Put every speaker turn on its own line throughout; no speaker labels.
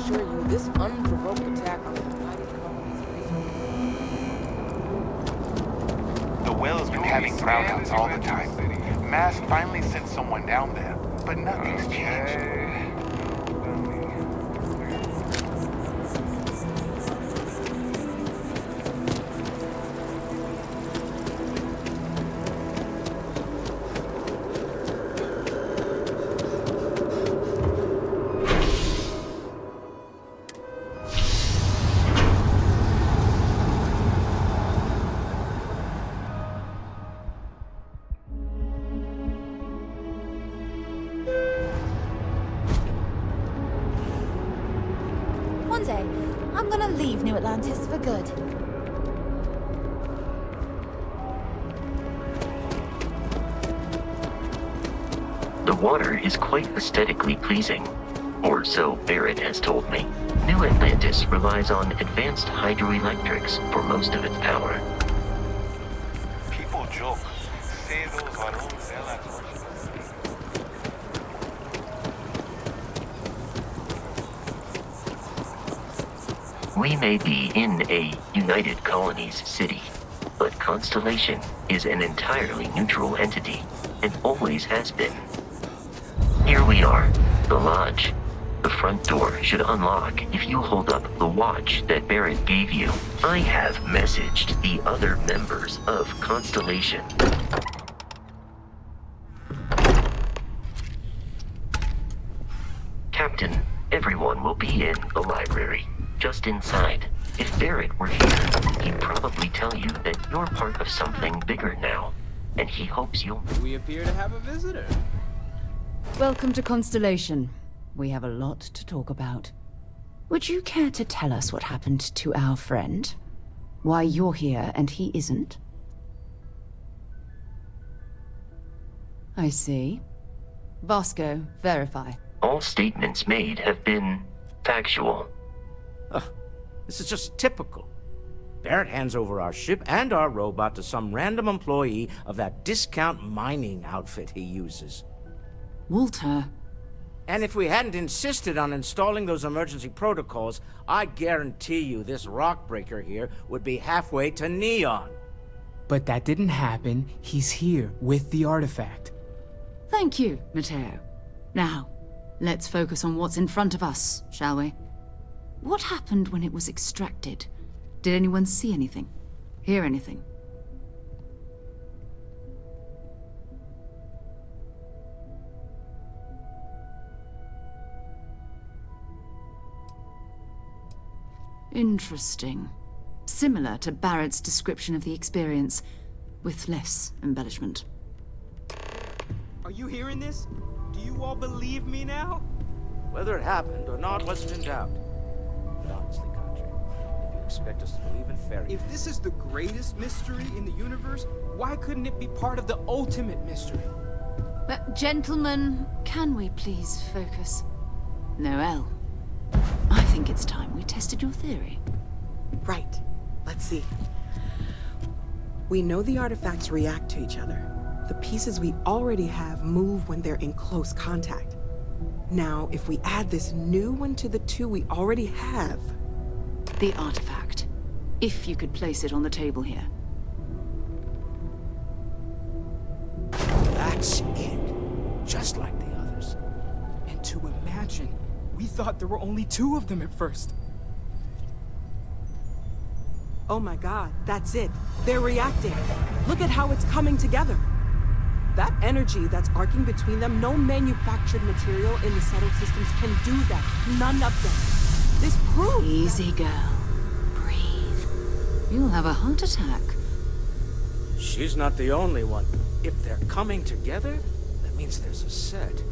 assure you, this unprovoked attack on the United Colonies is...
The whale's been having brownouts all the time. Mast finally sent someone down there, but nothing's changed.
One day, I'm gonna leave New Atlantis for good.
The water is quite aesthetically pleasing, or so Barrett has told me. New Atlantis relies on advanced hydroelectrics for most of its power.
People joke. Say those varones de las
We may be in a United Colonies city, but Constellation is an entirely neutral entity, and always has been. Here we are, the lodge. The front door should unlock if you hold up the watch that Barrett gave you. I have messaged the other members of Constellation. Captain, everyone will be in the library, just inside. If Barrett were here, he'd probably tell you that you're part of something bigger now, and he hopes you'll...
We appear to have a visitor.
Welcome to Constellation. We have a lot to talk about. Would you care to tell us what happened to our friend? Why you're here and he isn't? I see. Vasco, verify.
All statements made have been factual.
This is just typical. Barrett hands over our ship and our robot to some random employee of that discount mining outfit he uses.
Walter.
And if we hadn't insisted on installing those emergency protocols, I guarantee you this rock breaker here would be halfway to Neon.
But that didn't happen. He's here with the artifact.
Thank you, Matteo. Now, let's focus on what's in front of us, shall we? What happened when it was extracted? Did anyone see anything? Hear anything? Interesting. Similar to Barrett's description of the experience, with less embellishment.
Are you hearing this? Do you all believe me now?
Whether it happened or not wasn't in doubt. But honestly, Country, if you expect us to believe in fairy
If this is the greatest mystery in the universe, why couldn't it be part of the ultimate mystery?
But gentlemen, can we please focus? Noel, I think it's time we tested your theory.
Right. Let's see. We know the artifacts react to each other. The pieces we already have move when they're in close contact. Now, if we add this new one to the two we already have...
The artifact. If you could place it on the table here.
That's it. Just like the others.
And to imagine, we thought there were only 2 of them at first.
Oh my god, that's it. They're reacting. Look at how it's coming together. That energy that's arcing between them, no manufactured material in the settled systems can do that. None of them. This proves...
Easy, girl. Breathe. You'll have a heart attack.
She's not the only one. If they're coming together, that means there's a set.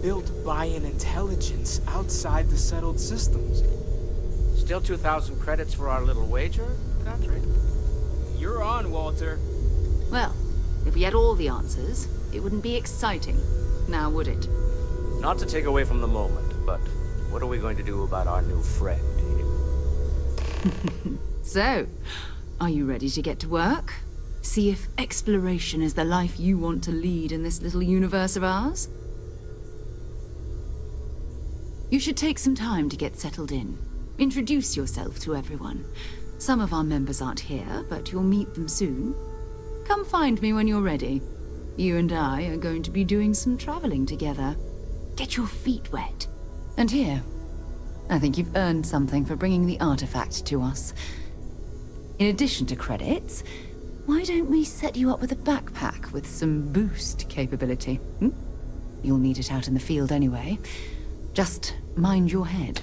Built by an intelligence outside the settled systems.
Still 2,000 credits for our little wager, Country?
You're on, Walter.
Well, if we had all the answers, it wouldn't be exciting, now would it?
Not to take away from the moment, but what are we going to do about our new friend here?
So, are you ready to get to work? See if exploration is the life you want to lead in this little universe of ours? You should take some time to get settled in. Introduce yourself to everyone. Some of our members aren't here, but you'll meet them soon. Come find me when you're ready. You and I are going to be doing some traveling together. Get your feet wet. And here, I think you've earned something for bringing the artifact to us. In addition to credits, why don't we set you up with a backpack with some boost capability? You'll need it out in the field anyway. Just mind your head.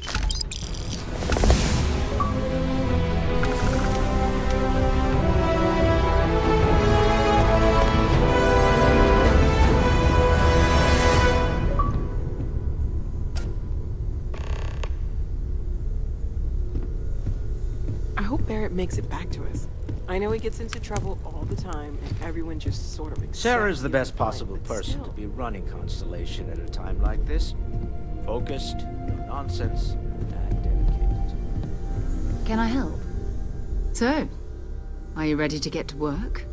I hope Barrett makes it back to us. I know he gets into trouble all the time, and everyone just sort of accepts
Sarah's the
him
best
fine,
possible
but
person
still.
to be running Constellation at a time like this. Focused, no nonsense, and dedicated.
Can I help? So, are you ready to get to work?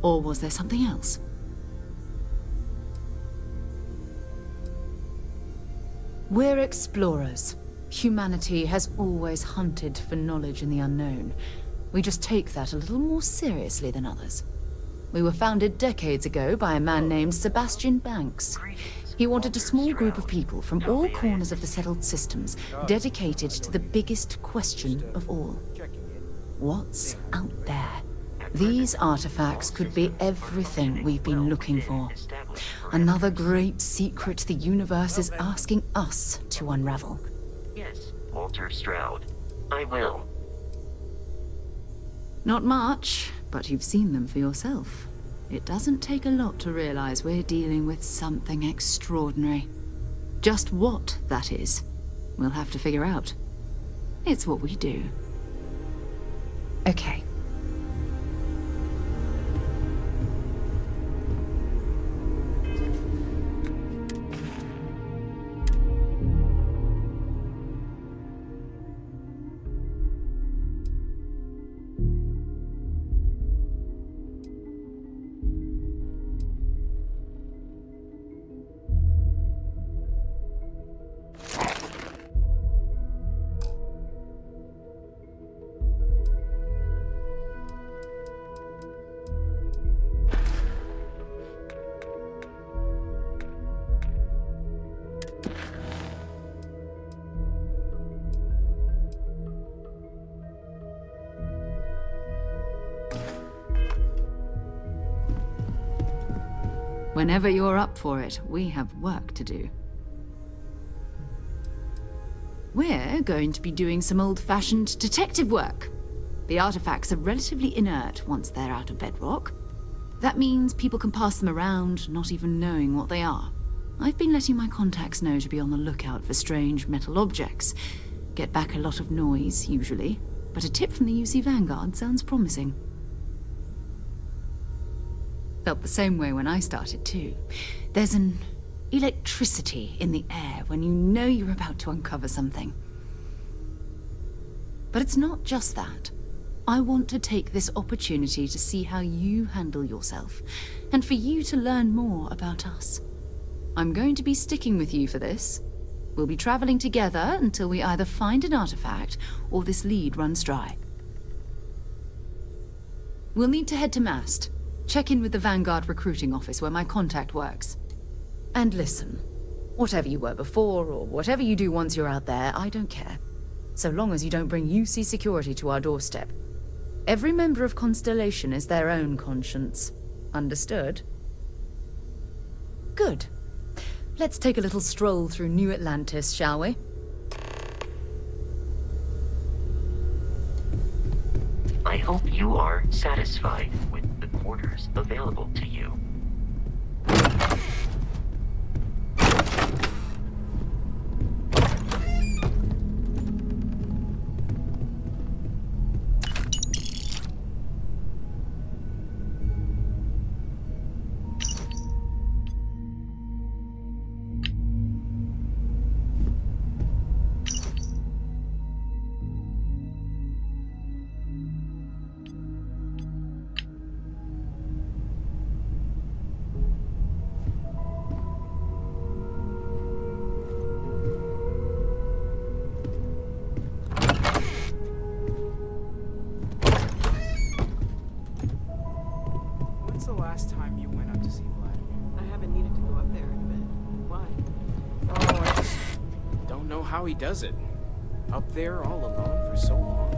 Or was there something else? We're explorers. Humanity has always hunted for knowledge in the unknown. We just take that a little more seriously than others. We were founded decades ago by a man named Sebastian Banks. He wanted a small group of people from all corners of the settled systems, dedicated to the biggest question of all. What's out there? These artifacts could be everything we've been looking for. Another great secret the universe is asking us to unravel.
Yes, Walter Stroud. I will.
Not much, but you've seen them for yourself. It doesn't take a lot to realize we're dealing with something extraordinary. Just what that is, we'll have to figure out. It's what we do. Okay. Whenever you're up for it, we have work to do. We're going to be doing some old-fashioned detective work. The artifacts are relatively inert once they're out of bedrock. That means people can pass them around, not even knowing what they are. I've been letting my contacts know to be on the lookout for strange metal objects. Get back a lot of noise, usually, but a tip from the UC Vanguard sounds promising. Felt the same way when I started, too. There's an electricity in the air when you know you're about to uncover something. But it's not just that. I want to take this opportunity to see how you handle yourself, and for you to learn more about us. I'm going to be sticking with you for this. We'll be traveling together until we either find an artifact or this lead runs dry. We'll need to head to Mast. Check in with the Vanguard recruiting office where my contact works. And listen, whatever you were before or whatever you do once you're out there, I don't care. So long as you don't bring UC security to our doorstep. Every member of Constellation is their own conscience. Understood? Good. Let's take a little stroll through New Atlantis, shall we?
I hope you are satisfied with the quarters available to you.
the last time you went up to see Vlad?
I haven't needed to go up there in a bit. Why?
Oh, I just don't know how he does it. Up there all alone for so long.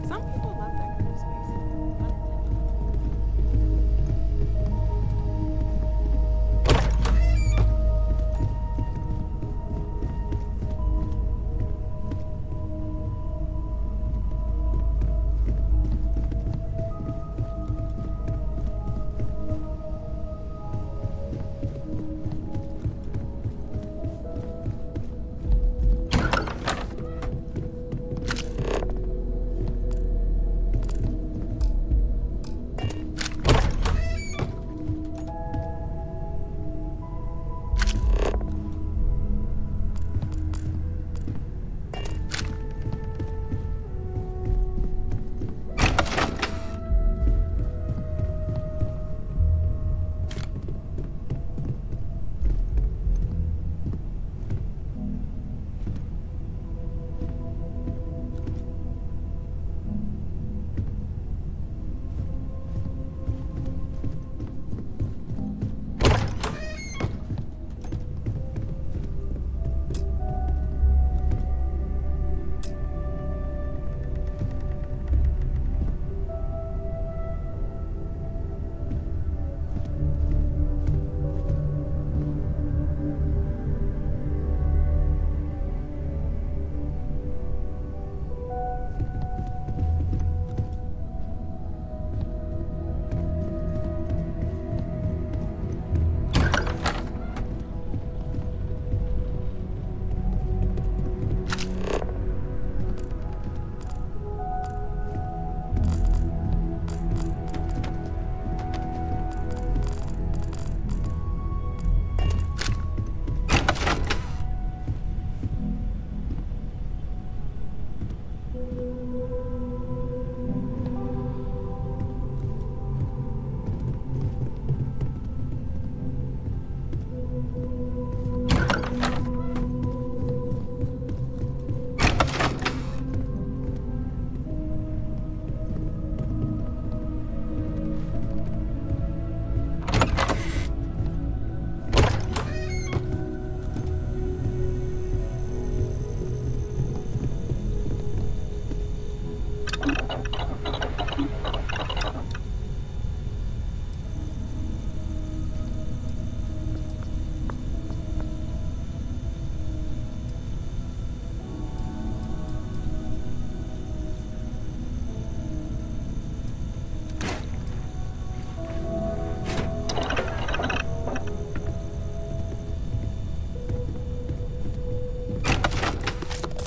Some people love that kind of space.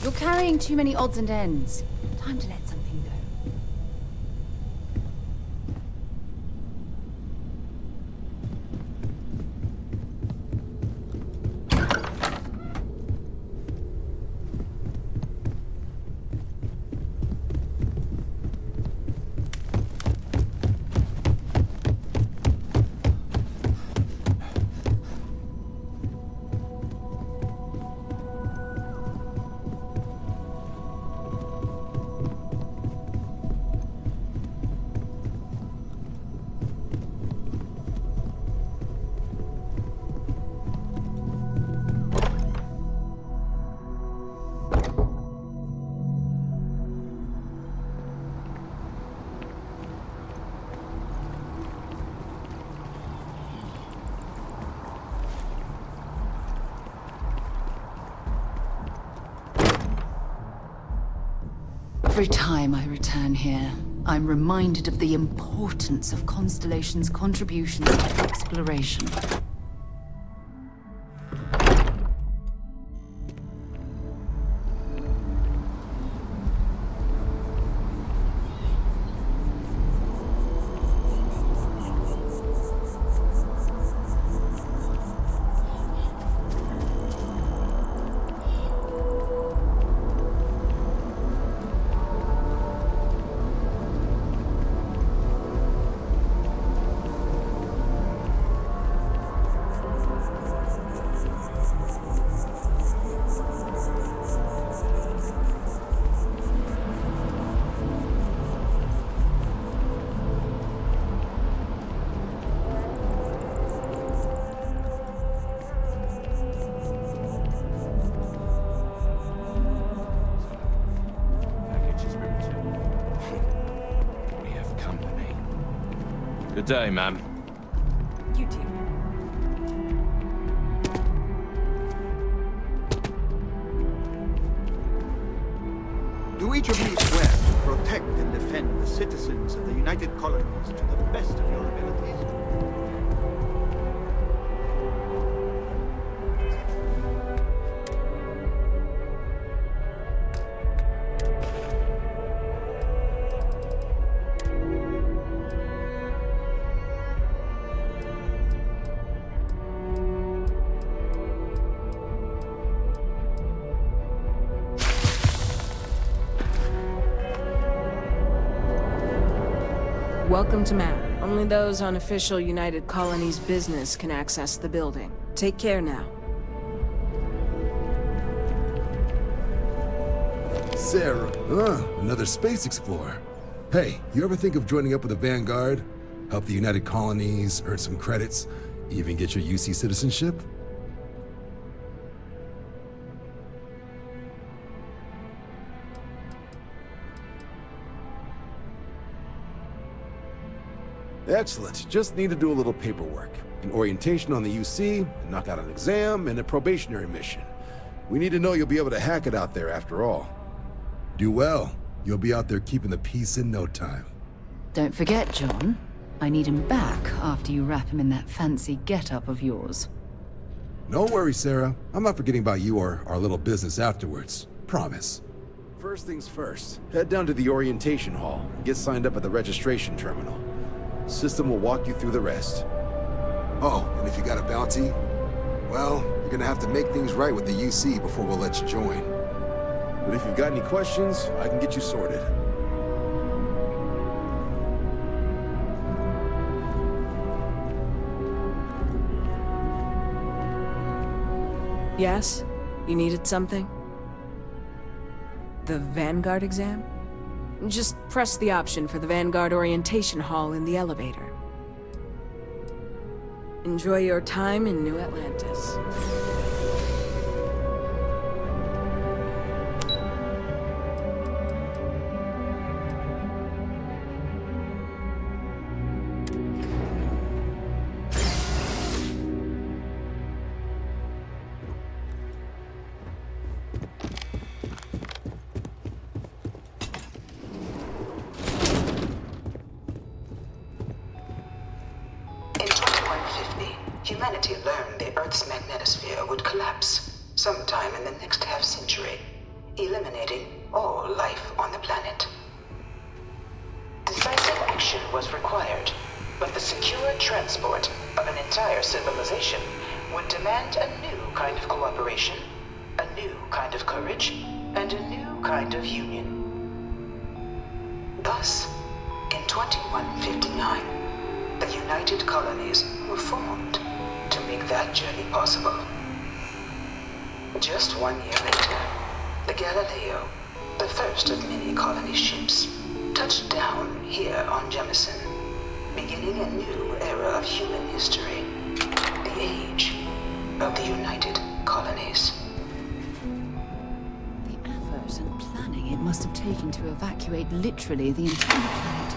You're carrying too many odds and ends. Time to let something go. Every time I return here, I'm reminded of the importance of Constellation's contributions to exploration.
Good day, ma'am.
You too.
Do each of you swear to protect and defend the citizens of the United Colonies to the best of your abilities?
Welcome to Map. Only those on official United Colonies business can access the building. Take care now.
Sarah, another space explorer. Hey, you ever think of joining up with the Vanguard? Help the United Colonies, earn some credits, even get your UC citizenship? Excellent. Just need to do a little paperwork. An orientation on the UC, knock out an exam, and a probationary mission. We need to know you'll be able to hack it out there after all. Do well. You'll be out there keeping the peace in no time.
Don't forget, John. I need him back after you wrap him in that fancy get-up of yours.
Don't worry, Sarah. I'm not forgetting about you or our little business afterwards. Promise. First things first, head down to the orientation hall and get signed up at the registration terminal. System will walk you through the rest. Oh, and if you got a bounty, well, you're gonna have to make things right with the UC before we'll let you join. But if you've got any questions, I can get you sorted.
Yes? You needed something? The Vanguard exam? Just press the option for the Vanguard Orientation Hall in the elevator. Enjoy your time in New Atlantis.
Humanity learned the Earth's magnetosphere would collapse sometime in the next half-century, eliminating all life on the planet. Decisive action was required, but the secure transport of an entire civilization would demand a new kind of cooperation, a new kind of courage, and a new kind of union. Thus, in 2159, the United Colonies were formed to make that journey possible. Just 1 year later, the Galileo, the first of many colony ships, touched down here on Jemison, beginning a new era of human history, the age of the United Colonies.
The effort and planning it must have taken to evacuate literally the entire planet.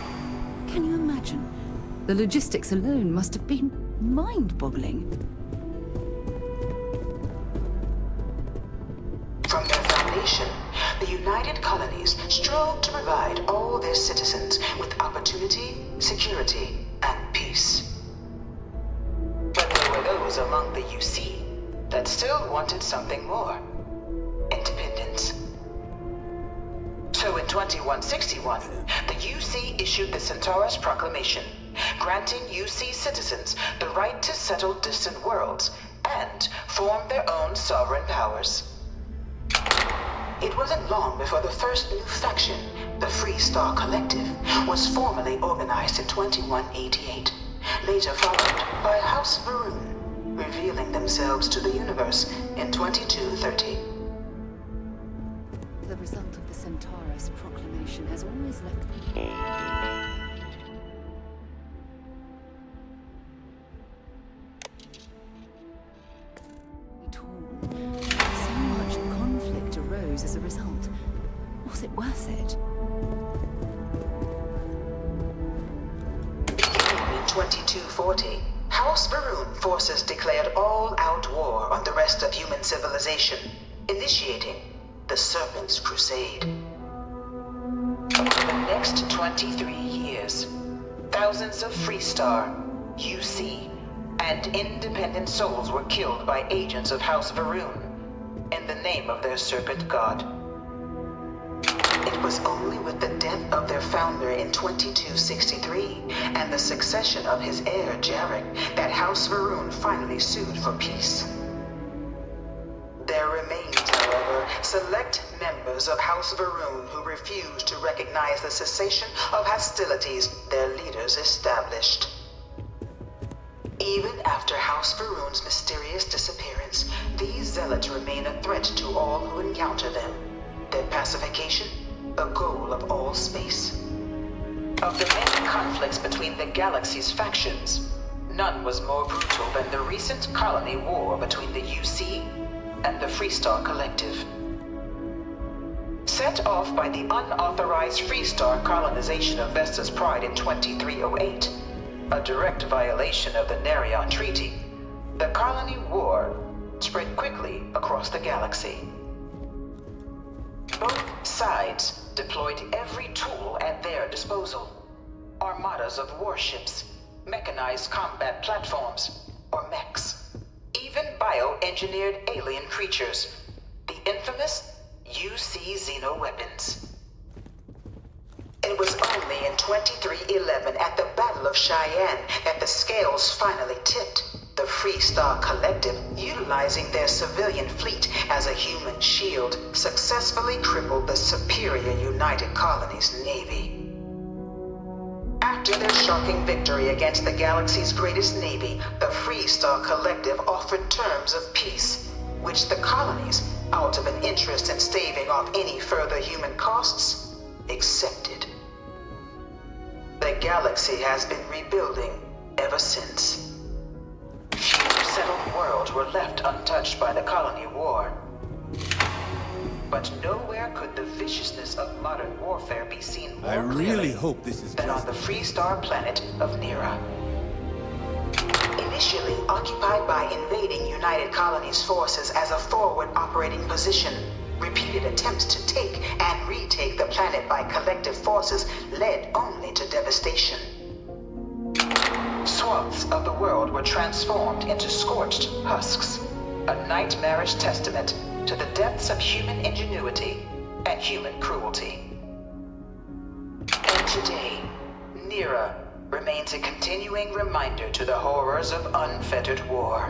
Can you imagine? The logistics alone must have been mind-boggling.
From their foundation, the United Colonies strove to provide all their citizens with opportunity, security, and peace. But there were those among the UC that still wanted something more. Independence. So in 2161, the UC issued the Centaurus Proclamation, granting UC citizens the right to settle distant worlds and form their own sovereign powers. It wasn't long before the first new faction, the Free Star Collective, was formally organized in 2188, later followed by House Varun, revealing themselves to the universe in 2230.
The result of the Centaurus Proclamation has always left... So much conflict arose as a result. Was it worth it?
Beginning in 2240, House Varun forces declared all-out war on the rest of human civilization, initiating the Serpent's Crusade. Over the next 23 years, thousands of Freestar, UC, and independent souls were killed by agents of House Varun in the name of their serpent god. It was only with the death of their founder in 2263 and the succession of his heir, Jarek, that House Varun finally sued for peace. There remained, however, select members of House Varun who refused to recognize the cessation of hostilities their leaders established. Even after House Varun's mysterious disappearance, these zealots remain a threat to all who encounter them. Their pacification, a goal of all space. Of the many conflicts between the galaxy's factions, none was more brutal than the recent colony war between the UC and the Freestar Collective. Set off by the unauthorized Freestar colonization of Vesta's Pride in 2308, a direct violation of the Nerion Treaty, the colony war spread quickly across the galaxy. Both sides deployed every tool at their disposal. Armadas of warships, mechanized combat platforms, or mechs. Even bioengineered alien creatures, the infamous UC xeno-weapons. It was only in 2311 at the Battle of Cheyenne that the scales finally tipped. The Freestar Collective, utilizing their civilian fleet as a human shield, successfully crippled the superior United Colonies Navy. After their shocking victory against the galaxy's greatest navy, the Freestar Collective offered terms of peace, which the colonies, out of an interest in staving off any further human costs, accepted. The galaxy has been rebuilding ever since. Few settled worlds were left untouched by the colony war. But nowhere could the viciousness of modern warfare be seen more clearly
hope this is
than on the Freestar planet of Nira. Initially occupied by invading United Colonies forces as a forward operating position, repeated attempts to take and retake the planet by collective forces led only to devastation. Swaths of the world were transformed into scorched husks, a nightmarish testament to the depths of human ingenuity and human cruelty. And today, Nira remains a continuing reminder to the horrors of unfettered war.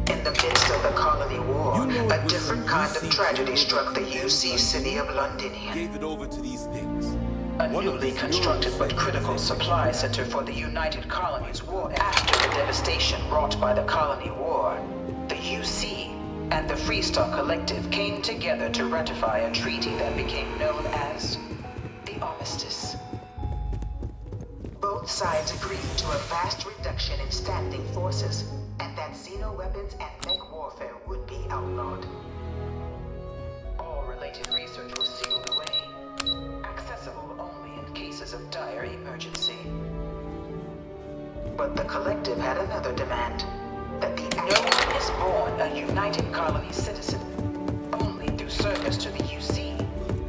In the midst of the colony war, a different kind of tragedy struck the UC city of Londinium.
Gave it over to these things.
A newly constructed but critical supply center for the United Colonies war. After the devastation wrought by the colony war, the UC and the Freestar Collective came together to ratify a treaty that became known as the Armistice. Both sides agreed to a vast reduction in standing forces, and that xeno-weapons and mech warfare would be outlawed. All related research was sealed away, accessible only in cases of dire emergency. But the Collective had another demand, that no one is born a United Colony citizen. Only through service to the UC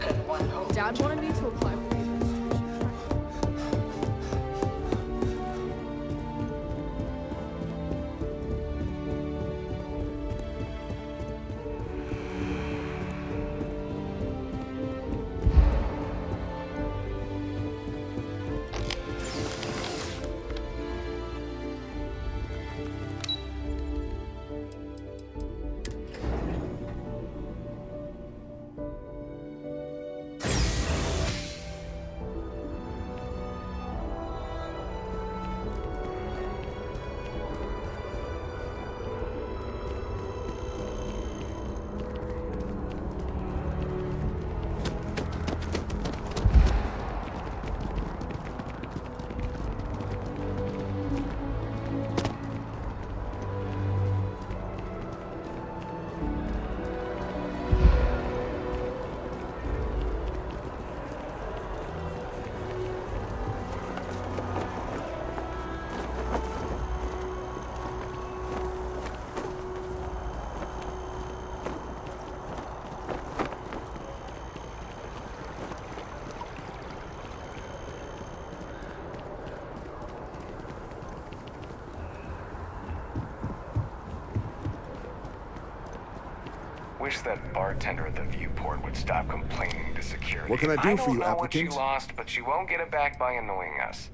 can one hope.
Dad wanted me to apply for papers.
wish that bartender at the viewport would stop complaining to security.
What can I do for you,
don't know what
applicant?
she lost, but she won't get it back by annoying us.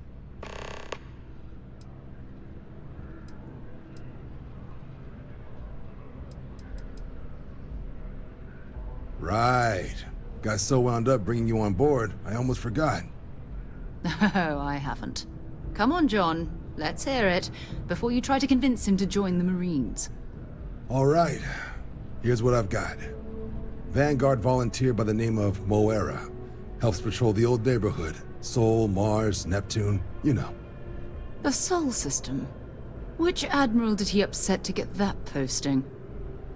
Right. Got so wound up bringing you on board, I almost forgot.
Oh, I haven't. Come on, John. Let's hear it, before you try to convince him to join the Marines.
All right. Here's what I've got. Vanguard volunteer by the name of Moera. Helps patrol the old neighborhood. Sol, Mars, Neptune, you know.
The Sol system? Which admiral did he upset to get that posting?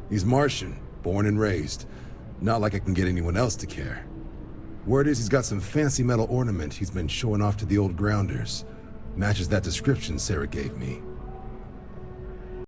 He's Martian, born and raised. Not like I can get anyone else to care. Word is he's got some fancy metal ornament he's been showing off to the old grounders. Matches that description Sarah gave me.